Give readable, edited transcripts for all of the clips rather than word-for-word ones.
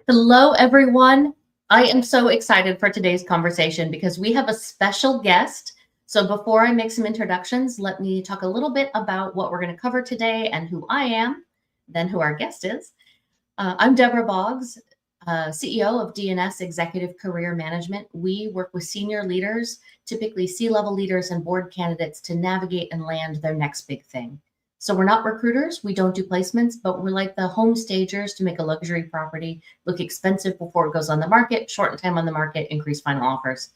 Hello, everyone. I am so excited for today's conversation because we have a special guest. So, before I make some introductions, let me talk a little bit about what we're going to cover today and who I am, then who our guest is. I'm Deborah Boggs, CEO of DNS Executive Career Management. We work with senior leaders, typically C-level leaders and board candidates, to navigate and land their next big thing. So we're not recruiters, we don't do placements, but we're like the home stagers to make a luxury property look expensive before it goes on the market, shorten time on the market, increase final offers.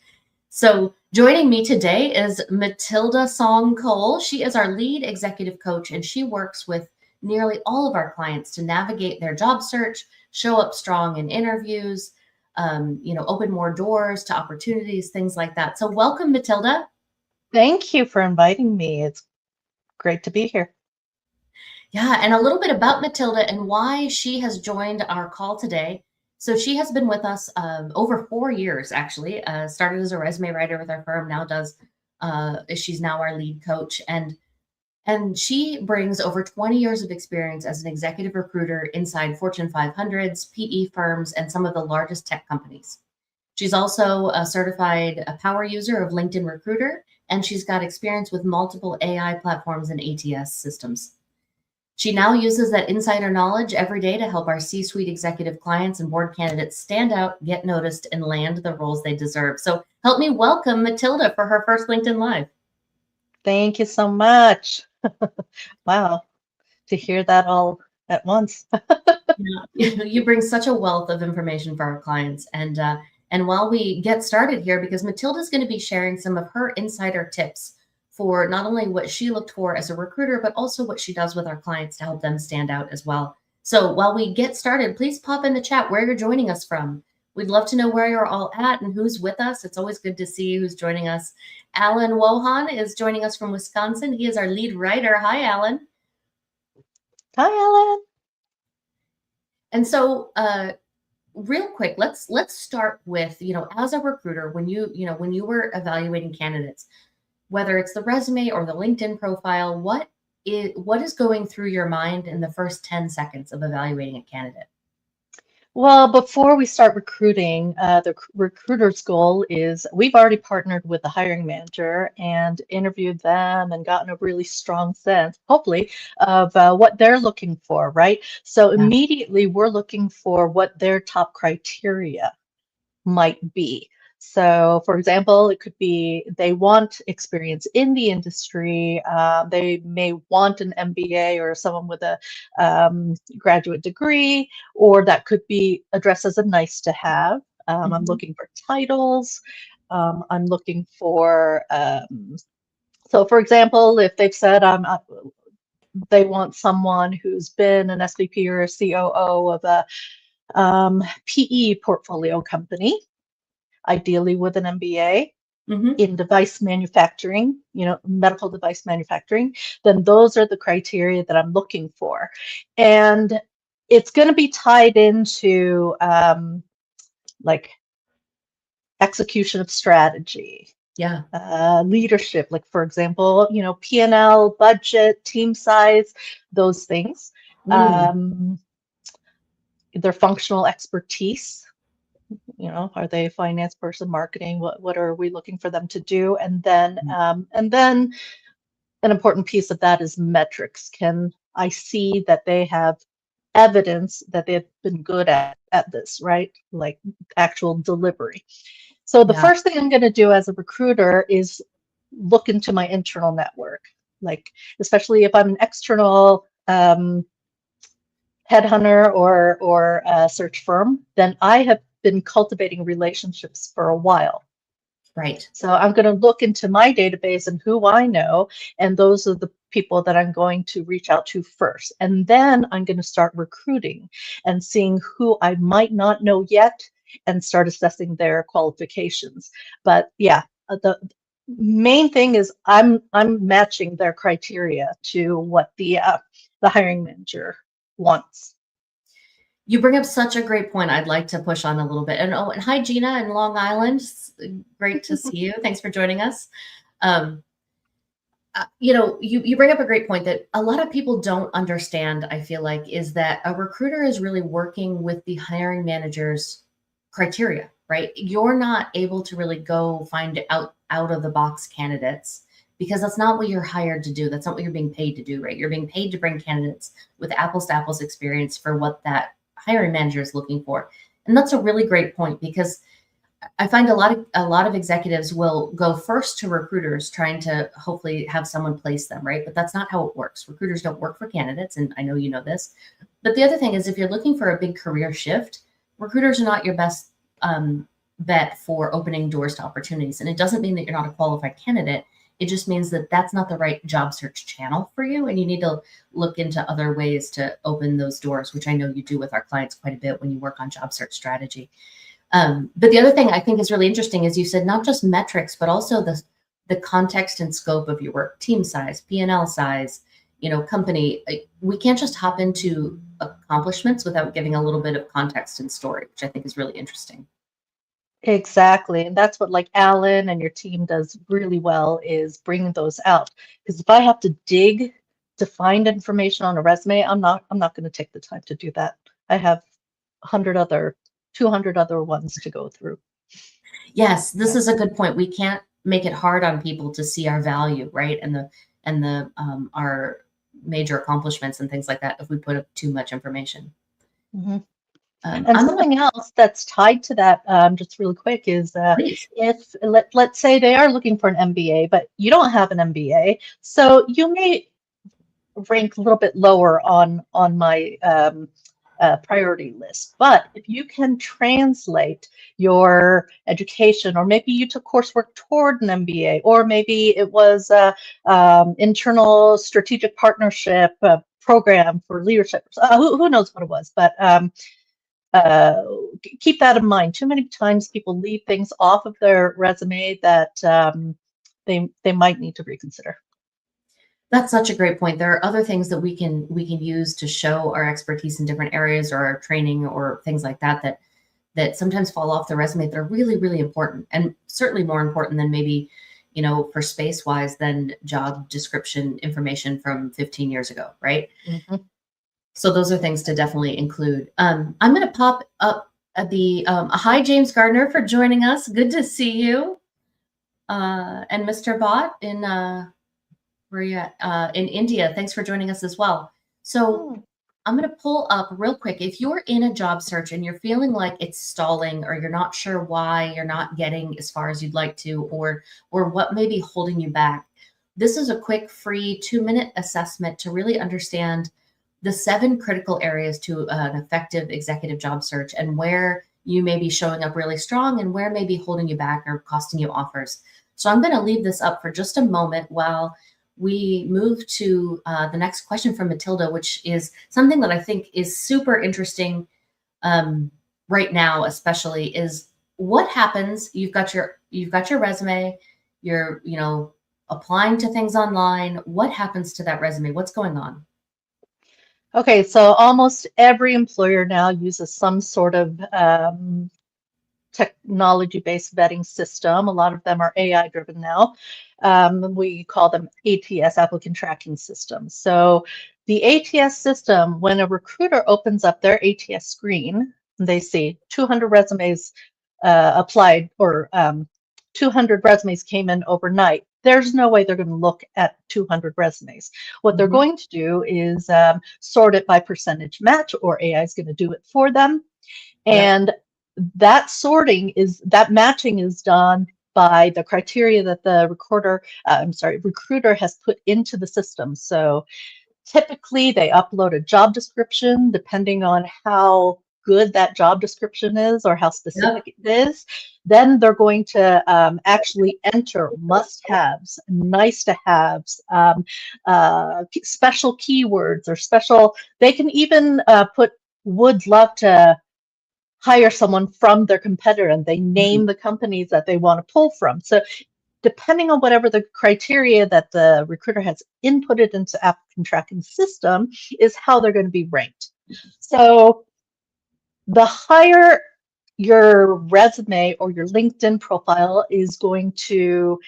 So joining me today is Matilda Song Cole. She is our lead executive coach, and she works with nearly all of our clients to navigate their job search, show up strong in interviews, open more doors to opportunities, things like that. So welcome, Matilda. Thank you for inviting me. It's great to be here. Yeah, and a little bit about Matilda and why she has joined our call today. So she has been with us over 4 years, actually. Started as a resume writer with our firm, she's now our lead coach, and she brings over 20 years of experience as an executive recruiter inside Fortune 500s, PE firms, and some of the largest tech companies. She's also a certified power user of LinkedIn Recruiter, and she's got experience with multiple AI platforms and ATS systems. She now uses that insider knowledge every day to help our C-suite executive clients and board candidates stand out, get noticed, and land the roles they deserve. So help me welcome Matilda for her first LinkedIn Live. Thank you so much. Wow, to hear that all at once. You bring such a wealth of information for our clients. And while we get started here, because Matilda's going to be sharing some of her insider tips for not only what she looked for as a recruiter, but also what she does with our clients to help them stand out as well. So while we get started, please pop in the chat where you're joining us from. We'd love to know where you're all at and who's with us. It's always good to see who's joining us. Alan Wohan is joining us from Wisconsin. He is our lead writer. Hi, Alan. Hi, Alan. And so, real quick, let's start with, as a recruiter, when you were evaluating candidates, whether it's the resume or the LinkedIn profile, what is going through your mind in the first 10 seconds of evaluating a candidate? Well, before we start recruiting, the recruiter's goal is we've already partnered with the hiring manager and interviewed them and gotten a really strong sense, hopefully, of what they're looking for, right? So Yeah. immediately we're looking for what their top criteria might be. So, for example, it could be they want experience in the industry. They may want an MBA or someone with a graduate degree, or that could be addressed as a nice to have. I'm looking for titles. I'm looking for, so for example, if they've said they want someone who's been an SVP or a COO of a PE portfolio company, ideally with an MBA in device manufacturing, medical device manufacturing, then those are the criteria that I'm looking for. And it's going to be tied into like execution of strategy. Yeah. Leadership, like for example, P&L, budget, team size, those things. Their functional expertise. Are they a finance person, marketing? What are we looking for them to do? And then an important piece of that is metrics. Can I see that they have evidence that they've been good at this, right? Like actual delivery. So the first thing I'm going to do as a recruiter is look into my internal network, like especially if I'm an external headhunter or a search firm, then I have been cultivating relationships for a while. Right. So I'm going to look into my database and who I know, and those are the people that I'm going to reach out to first. And then I'm going to start recruiting and seeing who I might not know yet and start assessing their qualifications. But yeah, the main thing is I'm matching their criteria to what the hiring manager wants. You bring up such a great point. I'd like to push on a little bit. And hi, Gina in Long Island. Great to see you. Thanks for joining us. you bring up a great point that a lot of people don't understand, I feel like, is that a recruiter is really working with the hiring manager's criteria, right? You're not able to really go find out of the box candidates because that's not what you're hired to do. That's not what you're being paid to do, right? You're being paid to bring candidates with apples to apples experience for what that hiring manager is looking for. And that's a really great point because I find a lot of executives will go first to recruiters trying to hopefully have someone place them, right? But that's not how it works. Recruiters don't work for candidates, and I know you know this. But the other thing is, if you're looking for a big career shift, recruiters are not your best bet for opening doors to opportunities. And it doesn't mean that you're not a qualified candidate. It just means that that's not the right job search channel for you, and you need to look into other ways to open those doors, which I know you do with our clients quite a bit when you work on job search strategy. But the other thing I think is really interesting is you said not just metrics, but also the context and scope of your work, team size, P&L size, company. We can't just hop into accomplishments without giving a little bit of context and story, which I think is really interesting. Exactly. And that's what like Alan and your team does really well is bringing those out. Because if I have to dig to find information on a resume, I'm not going to take the time to do that. I have 200 other ones to go through. Yes, this is a good point. We can't make it hard on people to see our value, right? And the our major accomplishments and things like that if we put up too much information. Mm-hmm. And something else that's tied to that, just really quick, is if let's say they are looking for an MBA, but you don't have an MBA, so you may rank a little bit lower on my priority list. But if you can translate your education, or maybe you took coursework toward an MBA, or maybe it was internal strategic partnership program for leadership, who knows what it was, but keep that in mind. Too many times people leave things off of their resume that they might need to reconsider. That's such a great point. There are other things that we can use to show our expertise in different areas or our training or things like that sometimes fall off the resume that are really, really important, and certainly more important than maybe, for space wise than job description information from 15 years ago, right? Mm-hmm. So those are things to definitely include. I'm going to pop up at the hi, James Gardner, for joining us. Good to see you. And Mr. Bott in where are you at? In India. Thanks for joining us as well. So I'm going to pull up real quick. If you're in a job search and you're feeling like it's stalling, or you're not sure why you're not getting as far as you'd like to, or what may be holding you back, this is a quick, free 2-minute assessment to really understand the 7 critical areas to an effective executive job search, and where you may be showing up really strong and where may be holding you back or costing you offers. So I'm going to leave this up for just a moment while we move to the next question from Matilda, which is something that I think is super interesting right now, especially, is what happens. You've got your resume, you're applying to things online. What happens to that resume? What's going on? Okay, so almost every employer now uses some sort of technology-based vetting system. A lot of them are AI-driven now. We call them ATS, applicant tracking systems. So the ATS system, when a recruiter opens up their ATS screen, they see 200 resumes applied, or 200 resumes came in overnight. There's no way they're going to look at 200 resumes. What they're going to do is sort it by percentage match, or AI is going to do it for them. And that matching is done by the criteria that the recruiter has put into the system. So typically they upload a job description, depending on how good that job description is or how specific it is. Then they're going to actually enter must-haves, nice-to-haves, special keywords, or special. They can even put would love to hire someone from their competitor, and they name the companies that they want to pull from. So depending on whatever the criteria that the recruiter has inputted into applicant tracking system is how they're going to be ranked. So the higher your resume or your LinkedIn profile is going to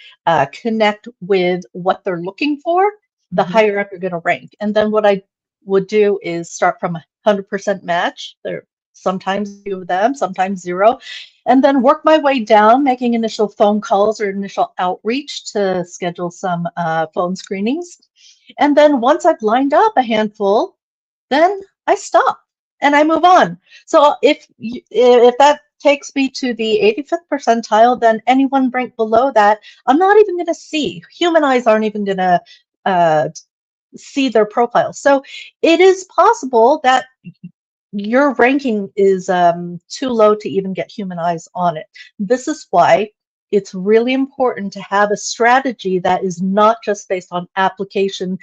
connect with what they're looking for, the Mhm. higher up you're going to rank. And then what I would do is start from 100% match. There sometimes few of them, sometimes zero, and then work my way down, making initial phone calls or initial outreach to schedule some phone screenings. And then once I've lined up a handful, then I stop and I move on. So if that takes me to the 85th percentile, then anyone ranked below that, I'm not even going to see. Human eyes aren't even going to uh, see their profile. So it is possible that your ranking is too low to even get human eyes on it. This is why it's really important to have a strategy that is not just based on application,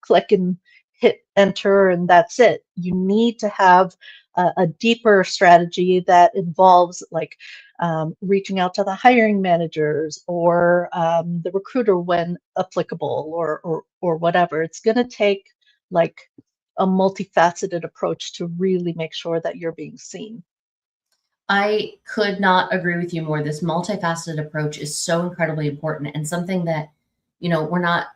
click and hit enter and that's it. You need to have a deeper strategy that involves like reaching out to the hiring managers or the recruiter when applicable or whatever. It's going to take like a multifaceted approach to really make sure that you're being seen. I could not agree with you more. This multifaceted approach is so incredibly important and something that, we're not,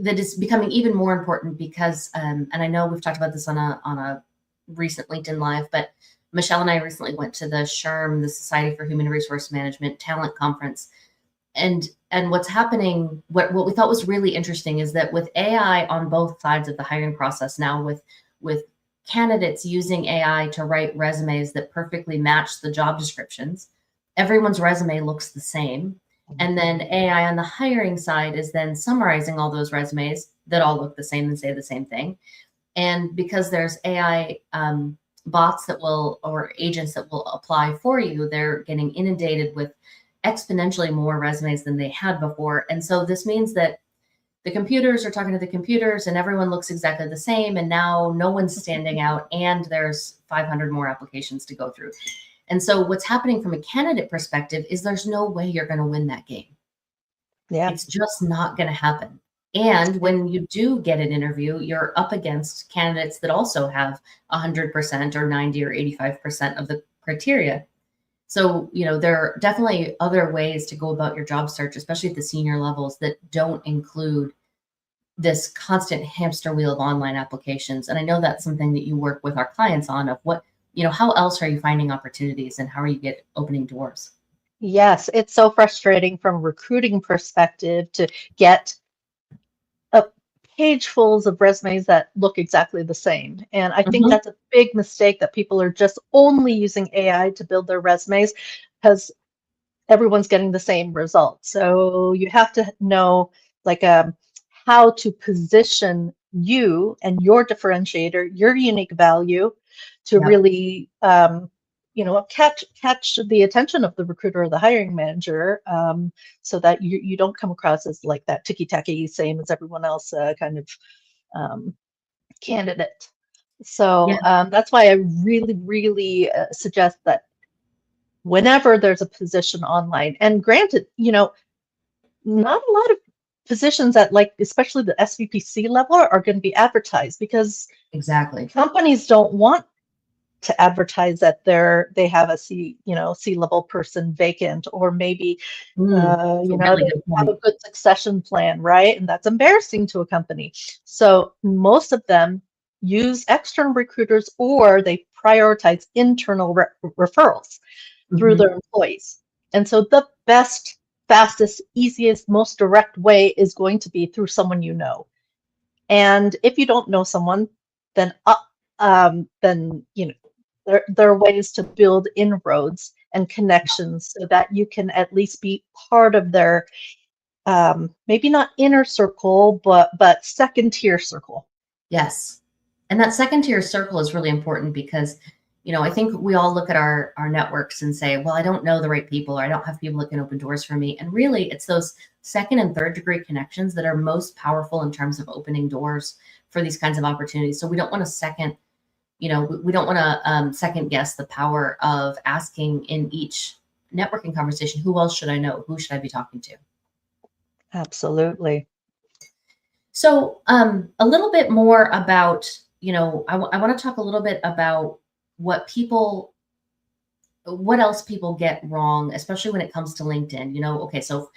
that is becoming even more important because, and I know we've talked about this on a recent LinkedIn Live, but Michelle and I recently went to the SHRM, the Society for Human Resource Management Talent Conference. And what's happening, what we thought was really interesting is that with AI on both sides of the hiring process now, with candidates using AI to write resumes that perfectly match the job descriptions, everyone's resume looks the same. And then AI on the hiring side is then summarizing all those resumes that all look the same and say the same thing. And because there's AI bots that will, or agents that will apply for you, they're getting inundated with exponentially more resumes than they had before. And so this means that the computers are talking to the computers and everyone looks exactly the same. And now no one's standing out and there's 500 more applications to go through. And so what's happening from a candidate perspective is there's no way you're going to win that game. Yeah. It's just not going to happen. And when you do get an interview, you're up against candidates that also have 100% or 90 or 85% of the criteria. So, there are definitely other ways to go about your job search, especially at the senior levels, that don't include this constant hamster wheel of online applications. And I know that's something that you work with our clients on of what, how else are you finding opportunities and how are you opening doors? Yes, it's so frustrating from a recruiting perspective to get a page fulls of resumes that look exactly the same. And I think Mhm. that's a big mistake that people are just only using AI to build their resumes because everyone's getting the same result. So you have to know like how to position you and your differentiator, your unique value to Yep. really catch the attention of the recruiter or the hiring manager, so that you don't come across as like that ticky-tacky same as everyone else kind of um, candidate. Yeah. So that's why I really, really suggest that whenever there's a position online, and granted, not a lot of positions at like, especially the SVPC level are going to be advertised because Exactly. companies don't want to advertise that they have a C-level person vacant, or maybe It's a they really good have a point. good succession plan, right? And that's embarrassing to a company. So most of them use external recruiters or they prioritize internal referrals through Mhm. their employees. And so the best, fastest, easiest, most direct way is going to be through someone you know. And if you don't know someone, then there are ways to build inroads and connections so that you can at least be part of their maybe not inner circle, but second tier circle. Yes. And that second tier circle is really important because, I think we all look at our networks and say, well, I don't know the right people, or I don't have people that can open doors for me. And really, it's those second and third degree connections that are most powerful in terms of opening doors for these kinds of opportunities. So we don't want to we don't want to second guess the power of asking in each networking conversation, who else should I know? Who should I be talking to? Absolutely. So, a little bit more about, I want to talk a little bit about what people what else people get wrong, especially when it comes to LinkedIn. Okay, so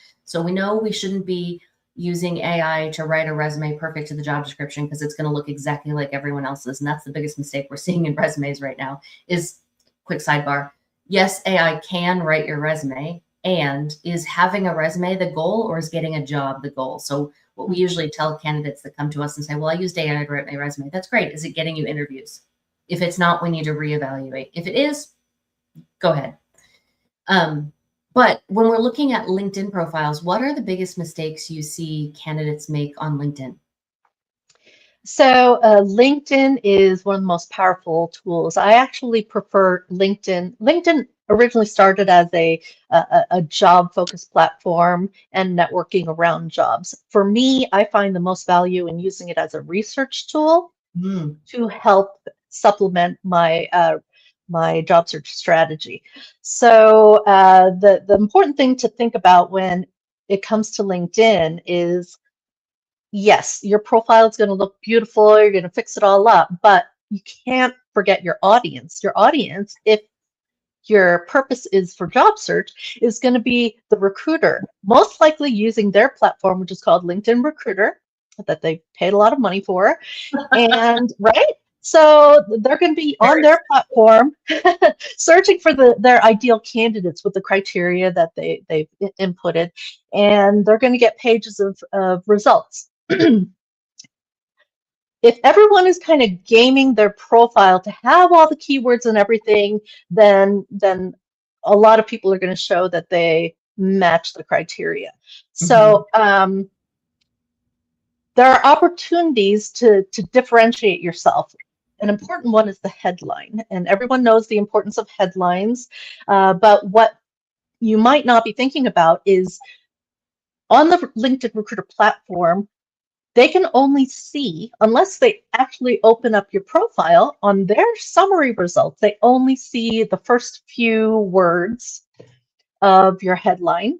we know we shouldn't be using AI to write a resume perfect to the job description because it's going to look exactly like everyone else's, and that's the biggest mistake we're seeing in resumes right now. Is quick sidebar. Yes, AI can write your resume, and is having a resume the goal, or is getting a job the goal? So what we usually tell candidates that come to us and say, well, I used AI to write my resume. That's great. Is it getting you interviews? If it's not, we need to reevaluate. If it is, go ahead. But when we're looking at LinkedIn profiles, what are the biggest mistakes you see candidates make on LinkedIn? So LinkedIn is one of the most powerful tools. I actually prefer LinkedIn. LinkedIn originally started as a job-focused platform and networking around jobs. For me, I find the most value in using it as a research tool to help supplement my job search strategy. So the important thing to think about when it comes to LinkedIn is, yes, your profile is going to look beautiful. You're going to fix it all up, but you can't forget your audience. Your audience, if your purpose is for job search, is going to be the recruiter, most likely using their platform, which is called LinkedIn Recruiter, that they paid a lot of money for. And right? So they're going to be on their platform searching for their ideal candidates with the criteria that they've inputted, and they're going to get pages of results. If everyone is kind of gaming their profile to have all the keywords and everything, then a lot of people are going to show that they match the criteria. So there are opportunities to differentiate yourself. An important one is the headline, and everyone knows the importance of headlines, but what you might not be thinking about is on the LinkedIn Recruiter platform, they can only see, unless they actually open up your profile, on their summary results, they only see the first few words of your headline.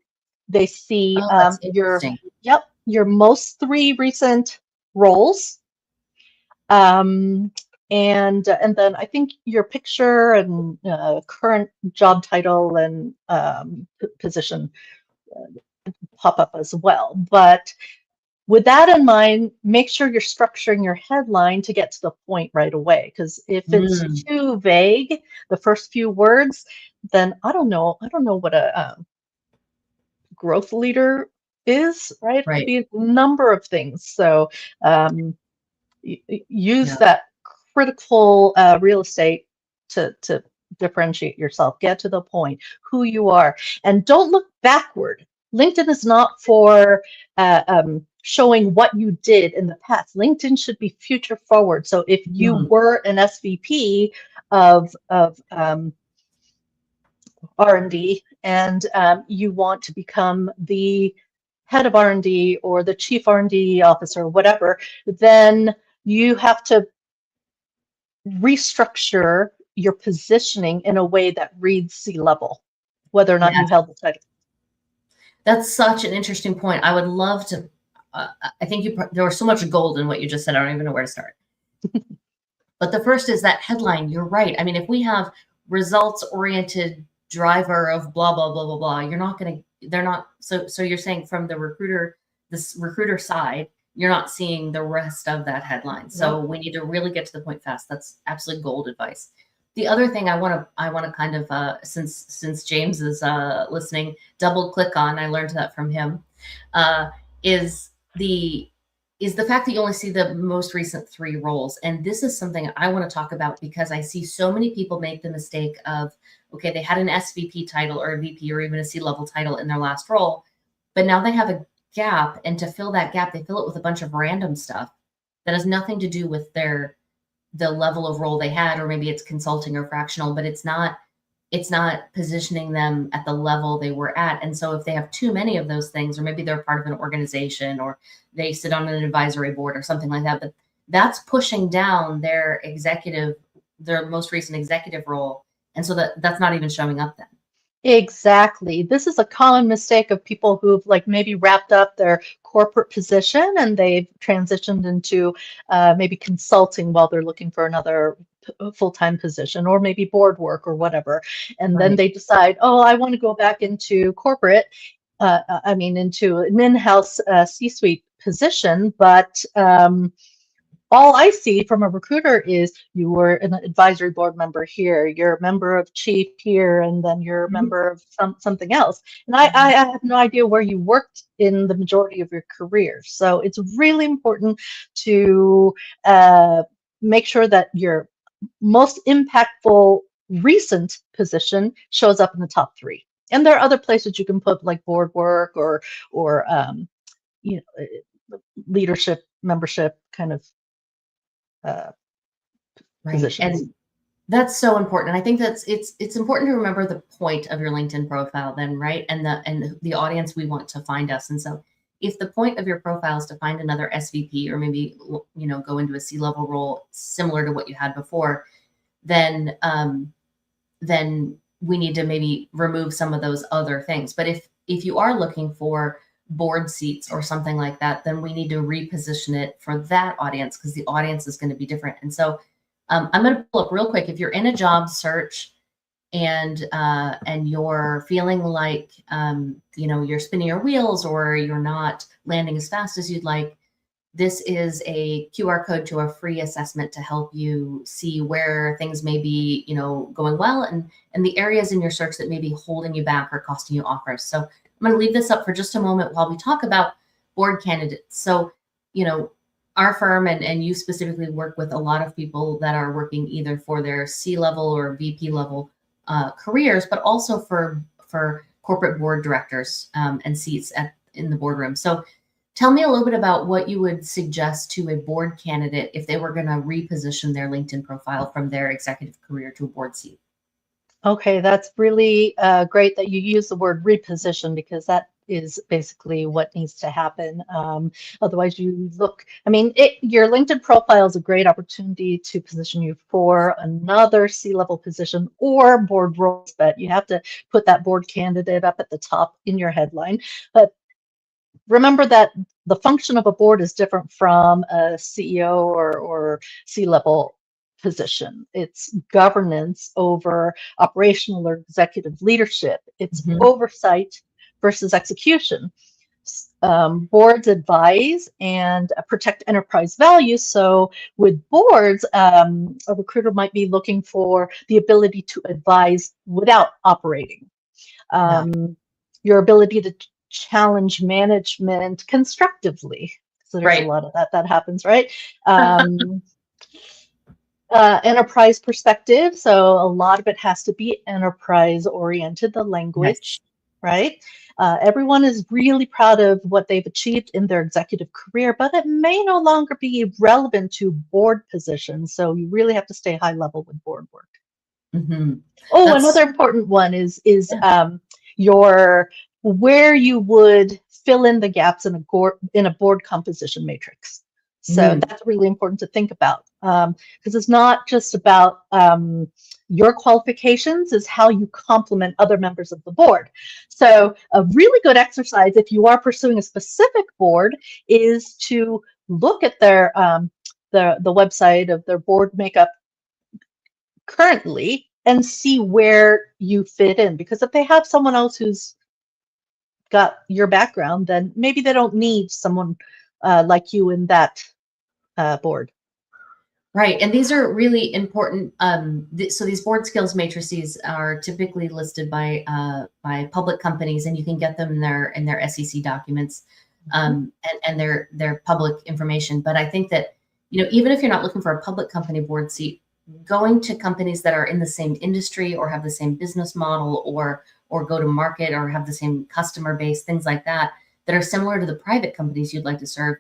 They see That's interesting. your most 3 recent roles. And then I think your picture and current job title and position pop up as well. But with that in mind, make sure you're structuring your headline to get to the point right away. Because if it's too vague, the first few words, then I don't know what a growth leader is, right? It could Right. be a number of things. So use Yeah. that critical real estate to differentiate yourself, get to the point, who you are, and don't look backward. LinkedIn is not for showing what you did in the past. LinkedIn should be future forward. So if you were an SVP of R&D and you want to become the head of R&D or the chief R&D officer, whatever, then you have to restructure your positioning in a way that reads C-level, whether or not you Yes. held the title. That's such an interesting point. I would love to. I think there was so much gold in what you just said. I don't even know where to start. But the first is that headline. You're right. I mean, if we have results-oriented driver of blah blah blah blah blah, you're not going to. They're not. So you're saying from the recruiter, this recruiter side, you're not seeing the rest of that headline. So we need to really get to the point fast. That's absolute gold advice. The other thing I want to kind of since James is listening, double click on. I learned that from him. Is the fact that you only see the most recent 3 roles. And this is something I want to talk about because I see so many people make the mistake of, okay, they had an SVP title or a VP or even a C-level title in their last role, but now they have a gap. And to fill that gap, they fill it with a bunch of random stuff that has nothing to do with the level of role they had, or maybe it's consulting or fractional, but it's not positioning them at the level they were at. And so if they have too many of those things, or maybe they're part of an organization or they sit on an advisory board or something like that, but that's pushing down their most recent executive role. And so that's not even showing up then. Exactly. This is a common mistake of people who've like maybe wrapped up their corporate position and they've transitioned into maybe consulting while they're looking for another full-time position, or maybe board work or whatever. And then Right. they decide, oh, I want to go back into corporate, into an in-house C-suite position, but all I see from a recruiter is you were an advisory board member here, you're a member of chief here, and then you're a Mhm. member of something else. And I have no idea where you worked in the majority of your career. So it's really important to make sure that your most impactful recent position shows up in the top 3. And there are other places you can put, like board work or leadership, membership kind of Right. positions. And that's so important. I think it's important to remember the point of your LinkedIn profile then, right? And the audience we want to find us. And so if the point of your profile is to find another SVP or maybe, go into a C-level role similar to what you had before, then we need to maybe remove some of those other things. But if you are looking for board seats or something like that, then we need to reposition it for that audience, because the audience is going to be different. And so I'm going to pull up real quick. If you're in a job search and you're feeling like you're spinning your wheels or you're not landing as fast as you'd like, this is a QR code to a free assessment to help you see where things may be, going well, and the areas in your search that may be holding you back or costing you offers. So I'm going to leave this up for just a moment while we talk about board candidates. So, our firm and you specifically work with a lot of people that are working either for their C-level or VP level careers, but also for corporate board directors and seats in the boardroom. So tell me a little bit about what you would suggest to a board candidate if they were going to reposition their LinkedIn profile from their executive career to a board seat. Okay, that's really great that you use the word reposition, because that is basically what needs to happen. Otherwise, your LinkedIn profile is a great opportunity to position you for another C-level position or board roles, but you have to put that board candidate up at the top in your headline. But remember that the function of a board is different from a CEO or C-level position. It's governance over operational or executive leadership. It's Mhm. oversight versus execution. Boards advise and protect enterprise values. So with boards, a recruiter might be looking for the ability to advise without operating. Yeah. Your ability to challenge management constructively. So there's a Right. lot of that happens, right? Enterprise perspective. So a lot of it has to be enterprise oriented, the Yes. language, right? Everyone is really proud of what they've achieved in their executive career, but it may no longer be relevant to board positions. So you really have to stay high level with board work. Mm-hmm. Oh, That's another important one is yeah. your where you would fill in the gaps in a board composition matrix. So Mm. that's really important to think about, because it's not just about your qualifications, is how you complement other members of the board. So a really good exercise, if you are pursuing a specific board, is to look at their the website of their board makeup currently and see where you fit in. Because if they have someone else who's got your background, then maybe they don't need someone like you in that board. Right. And these are really important. So these board skills matrices are typically listed by public companies, and you can get them in their SEC documents, and they're public information. But I think that, even if you're not looking for a public company board seat, going to companies that are in the same industry or have the same business model or go to market or have the same customer base, things like that are similar to the private companies you'd like to serve,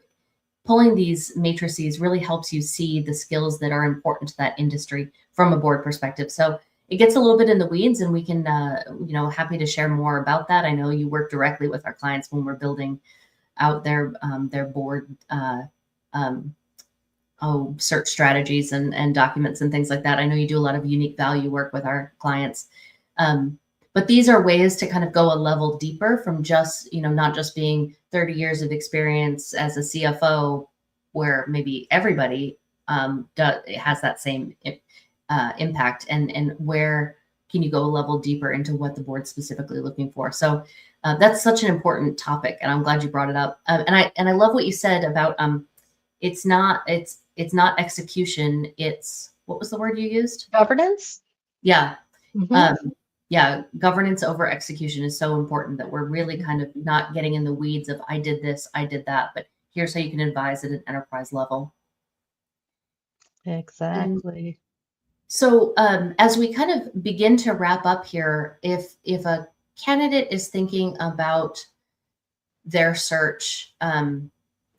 pulling these matrices really helps you see the skills that are important to that industry from a board perspective. So it gets a little bit in the weeds, and we can, happy to share more about that. I know you work directly with our clients when we're building out their board search strategies and documents and things like that. I know you do a lot of unique value work with our clients. But these are ways to kind of go a level deeper from just, not just being 30 years of experience as a CFO, where maybe everybody has that same impact, and where can you go a level deeper into what the board's specifically looking for. So that's such an important topic, and I'm glad you brought it up. And I love what you said about it's not execution. It's, what was the word you used? Governance. Yeah. Mm-hmm. Yeah, governance over execution is so important, that we're really kind of not getting in the weeds of I did this, I did that, but here's how you can advise at an enterprise level. And Exactly. so as we kind of begin to wrap up here, if a candidate is thinking about their search,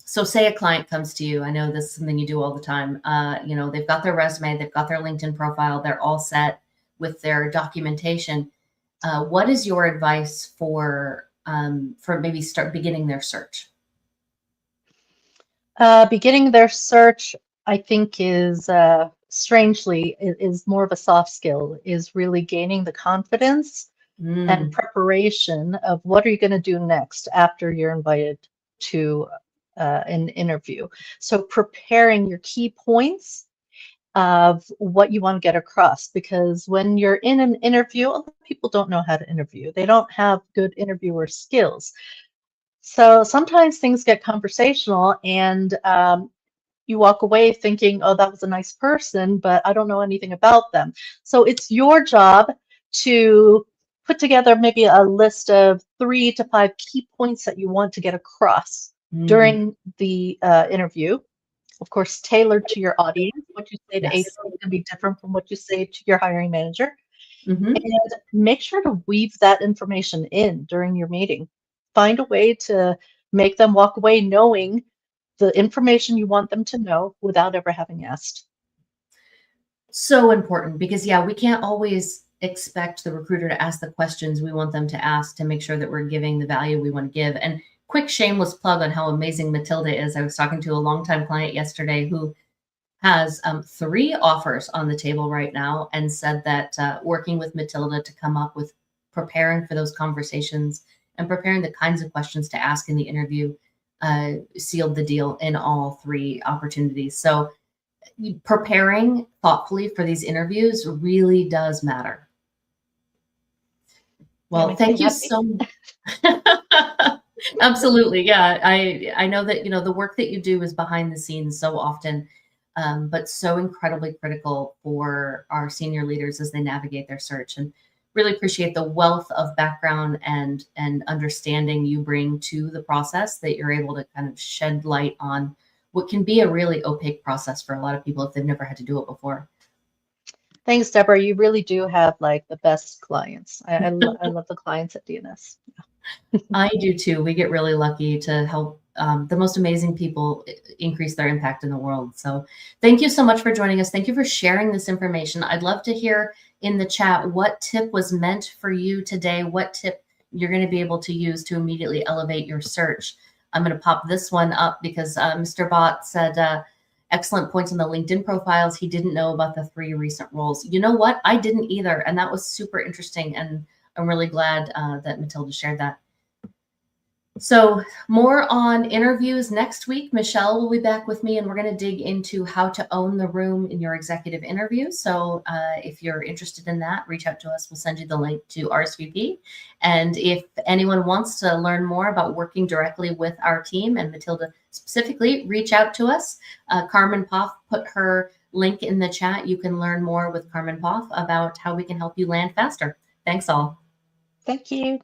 so say a client comes to you, I know this is something you do all the time, they've got their resume, they've got their LinkedIn profile, they're all set with their documentation. What is your advice for maybe start beginning their search? Beginning their search, I think, is strangely is more of a soft skill, is really gaining the confidence and Mm, preparation of what are you going to do next after you're invited to an interview. So preparing your key points of what you want to get across, because when you're in an interview, a lot of people don't know how to interview. They don't have good interviewer skills. So sometimes things get conversational, and you walk away thinking, oh, that was a nice person, but I don't know anything about them. So it's your job to put together maybe a list of 3 to 5 key points that you want to get across mm, during the interview. Of course, tailored to your audience. What you say to HR yes. is going to be different from what you say to your hiring manager. Hmm. And make sure to weave that information in during your meeting. Find a way to make them walk away knowing the information you want them to know without ever having asked. So important, because yeah, we can't always expect the recruiter to ask the questions we want them to ask to make sure that we're giving the value we want to give. And quick shameless plug on how amazing Matilda is. I was talking to a longtime client yesterday who has 3 offers on the table right now, and said that working with Matilda to come up with preparing for those conversations and preparing the kinds of questions to ask in the interview sealed the deal in all 3 opportunities. So preparing thoughtfully for these interviews really does matter. That Well, makes me thank you happy. so much. Absolutely. Yeah. I know that, the work that you do is behind the scenes so often, but so incredibly critical for our senior leaders as they navigate their search, and really appreciate the wealth of background and understanding you bring to the process, that you're able to kind of shed light on what can be a really opaque process for a lot of people if they've never had to do it before. Thanks, Deborah. You really do have like the best clients. I love the clients at DNS. I do too. We get really lucky to help the most amazing people increase their impact in the world. So thank you so much for joining us. Thank you for sharing this information. I'd love to hear in the chat what tip was meant for you today, what tip you're going to be able to use to immediately elevate your search. I'm going to pop this one up because Mr. Bott said, excellent points on the LinkedIn profiles. He didn't know about the 3 recent roles. You know what? I didn't either. And that was super interesting. And I'm really glad that Matilda shared that. So more on interviews next week. Michelle will be back with me, and we're going to dig into how to own the room in your executive interview. So if you're interested in that, reach out to us. We'll send you the link to RSVP. And if anyone wants to learn more about working directly with our team, and Matilda specifically, reach out to us. Carmen Poff put her link in the chat. You can learn more with Carmen Poff about how we can help you land faster. Thanks all. Thank you.